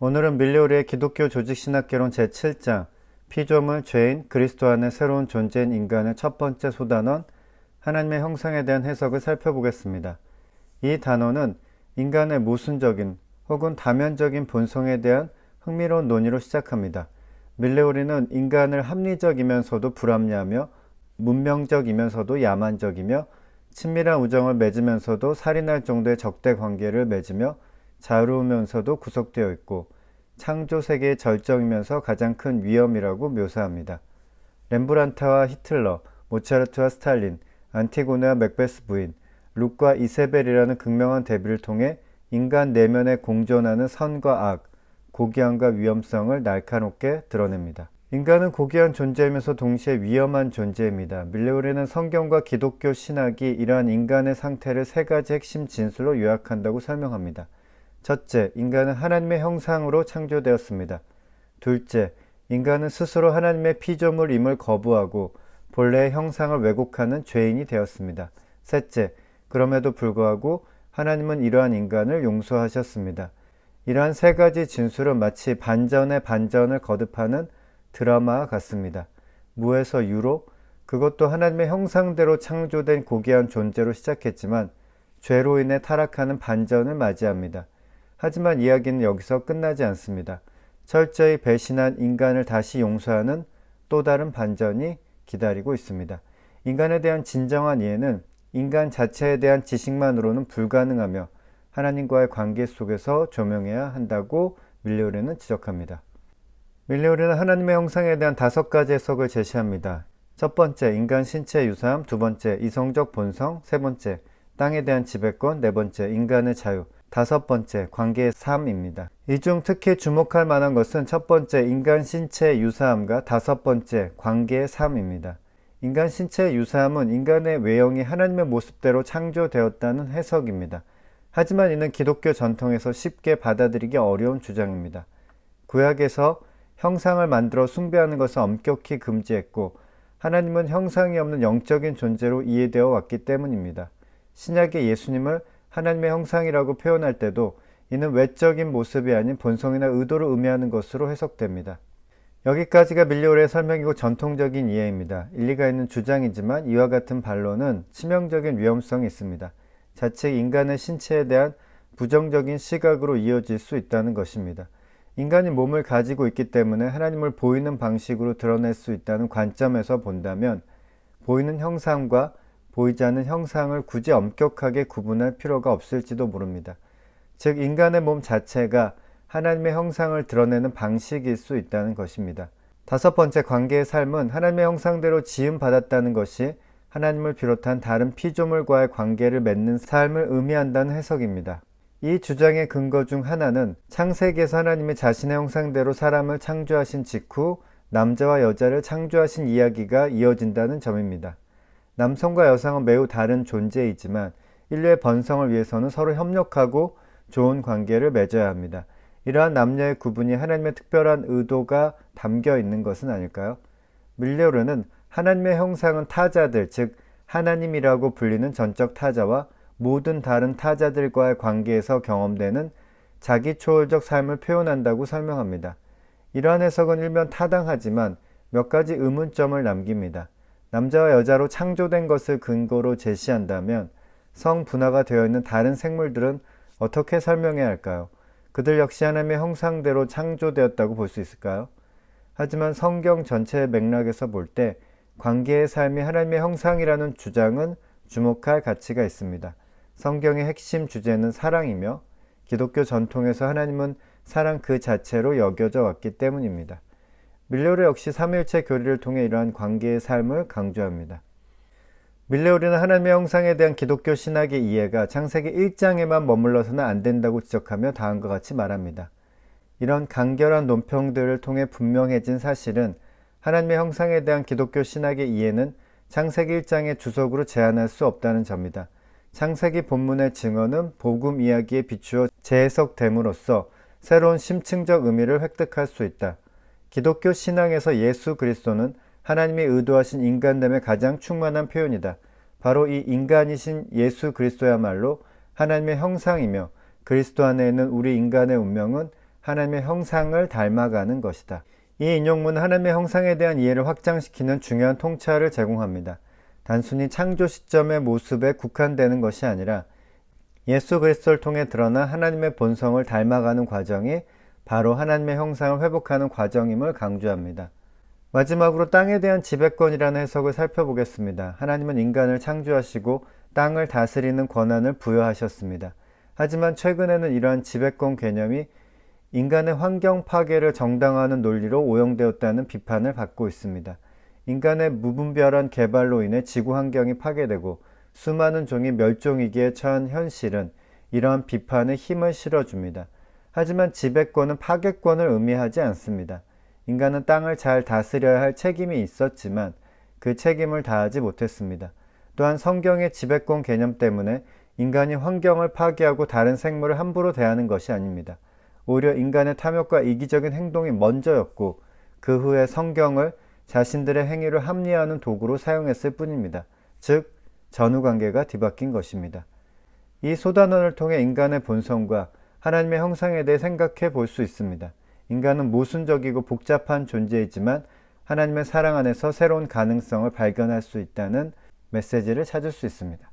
오늘은 밀레오리의 기독교 조직신학개론 제7장 피조물, 죄인, 그리스도 안에 새로운 존재인 인간의 첫 번째 소단원 하나님의 형상에 대한 해석을 살펴보겠습니다. 이 단원은 인간의 모순적인 혹은 다면적인 본성에 대한 흥미로운 논의로 시작합니다. 밀레오리는 인간을 합리적이면서도 불합리하며 문명적이면서도 야만적이며 친밀한 우정을 맺으면서도 살인할 정도의 적대 관계를 맺으며 자유로우면서도 구속되어 있고 창조 세계의 절정이면서 가장 큰 위험이라고 묘사합니다. 렘브란트와 히틀러, 모차르트와 스탈린, 안티고네와 맥베스 부인, 룩과 이세벨이라는 극명한 대비를 통해 인간 내면에 공존하는 선과 악, 고귀함과 위험성을 날카롭게 드러냅니다. 인간은 고귀한 존재이면서 동시에 위험한 존재입니다. 밀레오리는 성경과 기독교 신학이 이러한 인간의 상태를 세 가지 핵심 진술로 요약한다고 설명합니다. 첫째, 인간은 하나님의 형상으로 창조되었습니다. 둘째, 인간은 스스로 하나님의 피조물임을 거부하고 본래의 형상을 왜곡하는 죄인이 되었습니다. 셋째, 그럼에도 불구하고 하나님은 이러한 인간을 용서하셨습니다. 이러한 세 가지 진술은 마치 반전의 반전을 거듭하는 드라마와 같습니다. 무에서 유로, 그것도 하나님의 형상대로 창조된 고귀한 존재로 시작했지만 죄로 인해 타락하는 반전을 맞이합니다. 하지만 이야기는 여기서 끝나지 않습니다. 철저히 배신한 인간을 다시 용서하는 또 다른 반전이 기다리고 있습니다. 인간에 대한 진정한 이해는 인간 자체에 대한 지식만으로는 불가능하며 하나님과의 관계 속에서 조명해야 한다고 밀레오리는 지적합니다. 밀레오리는 하나님의 형상에 대한 5가지 해석을 제시합니다. 첫 번째, 인간 신체 유사함. 두 번째, 이성적 본성. 세 번째, 땅에 대한 지배권. 네 번째, 인간의 자유. 다섯 번째, 관계의 삶입니다. 이 중 특히 주목할 만한 것은 첫 번째, 인간 신체의 유사함과 다섯 번째, 관계의 삶입니다. 인간 신체의 유사함은 인간의 외형이 하나님의 모습대로 창조되었다는 해석입니다. 하지만 이는 기독교 전통에서 쉽게 받아들이기 어려운 주장입니다. 구약에서 형상을 만들어 숭배하는 것을 엄격히 금지했고 하나님은 형상이 없는 영적인 존재로 이해되어 왔기 때문입니다. 신약의 예수님을 하나님의 형상이라고 표현할 때도 이는 외적인 모습이 아닌 본성이나 의도를 의미하는 것으로 해석됩니다. 여기까지가 밀레오리의 설명이고 전통적인 이해입니다. 일리가 있는 주장이지만 이와 같은 반론은 치명적인 위험성이 있습니다. 자칫 인간의 신체에 대한 부정적인 시각으로 이어질 수 있다는 것입니다. 인간이 몸을 가지고 있기 때문에 하나님을 보이는 방식으로 드러낼 수 있다는 관점에서 본다면 보이는 형상과 보이지 않는 형상을 굳이 엄격하게 구분할 필요가 없을지도 모릅니다. 즉 인간의 몸 자체가 하나님의 형상을 드러내는 방식일 수 있다는 것입니다. 다섯 번째, 관계의 삶은 하나님의 형상대로 지음받았다는 것이 하나님을 비롯한 다른 피조물과의 관계를 맺는 삶을 의미한다는 해석입니다. 이 주장의 근거 중 하나는 창세기에서 하나님이 자신의 형상대로 사람을 창조하신 직후 남자와 여자를 창조하신 이야기가 이어진다는 점입니다. 남성과 여성은 매우 다른 존재이지만 인류의 번성을 위해서는 서로 협력하고 좋은 관계를 맺어야 합니다. 이러한 남녀의 구분이 하나님의 특별한 의도가 담겨 있는 것은 아닐까요? 밀레오리는 하나님의 형상은 타자들, 즉 하나님이라고 불리는 전적 타자와 모든 다른 타자들과의 관계에서 경험되는 자기 초월적 삶을 표현한다고 설명합니다. 이러한 해석은 일면 타당하지만 몇 가지 의문점을 남깁니다. 남자와 여자로 창조된 것을 근거로 제시한다면 성분화가 되어 있는 다른 생물들은 어떻게 설명해야 할까요? 그들 역시 하나님의 형상대로 창조되었다고 볼 수 있을까요? 하지만 성경 전체의 맥락에서 볼 때 관계의 삶이 하나님의 형상이라는 주장은 주목할 가치가 있습니다. 성경의 핵심 주제는 사랑이며 기독교 전통에서 하나님은 사랑 그 자체로 여겨져 왔기 때문입니다. 밀레오리 역시 삼위일체 교리를 통해 이러한 관계의 삶을 강조합니다. 밀레오리는 하나님의 형상에 대한 기독교 신학의 이해가 창세기 1장에만 머물러서는 안 된다고 지적하며 다음과 같이 말합니다. 이런 간결한 논평들을 통해 분명해진 사실은 하나님의 형상에 대한 기독교 신학의 이해는 창세기 1장의 주석으로 제한할 수 없다는 점이다. 창세기 본문의 증언은 복음 이야기에 비추어 재해석됨으로써 새로운 심층적 의미를 획득할 수 있다. 기독교 신앙에서 예수 그리스도는 하나님이 의도하신 인간됨의 가장 충만한 표현이다. 바로 이 인간이신 예수 그리스도야말로 하나님의 형상이며 그리스도 안에 있는 우리 인간의 운명은 하나님의 형상을 닮아가는 것이다. 이 인용문은 하나님의 형상에 대한 이해를 확장시키는 중요한 통찰을 제공합니다. 단순히 창조 시점의 모습에 국한되는 것이 아니라 예수 그리스도를 통해 드러난 하나님의 본성을 닮아가는 과정이 바로 하나님의 형상을 회복하는 과정임을 강조합니다. 마지막으로 땅에 대한 지배권이라는 해석을 살펴보겠습니다. 하나님은 인간을 창조하시고 땅을 다스리는 권한을 부여하셨습니다. 하지만 최근에는 이러한 지배권 개념이 인간의 환경 파괴를 정당화하는 논리로 오용되었다는 비판을 받고 있습니다. 인간의 무분별한 개발로 인해 지구 환경이 파괴되고 수많은 종이 멸종위기에 처한 현실은 이러한 비판에 힘을 실어줍니다. 하지만 지배권은 파괴권을 의미하지 않습니다. 인간은 땅을 잘 다스려야 할 책임이 있었지만 그 책임을 다하지 못했습니다. 또한 성경의 지배권 개념 때문에 인간이 환경을 파괴하고 다른 생물을 함부로 대하는 것이 아닙니다. 오히려 인간의 탐욕과 이기적인 행동이 먼저였고 그 후에 성경을 자신들의 행위를 합리화하는 도구로 사용했을 뿐입니다. 즉, 전후관계가 뒤바뀐 것입니다. 이 소단원을 통해 인간의 본성과 하나님의 형상에 대해 생각해 볼 수 있습니다. 인간은 모순적이고 복잡한 존재이지만 하나님의 사랑 안에서 새로운 가능성을 발견할 수 있다는 메시지를 찾을 수 있습니다.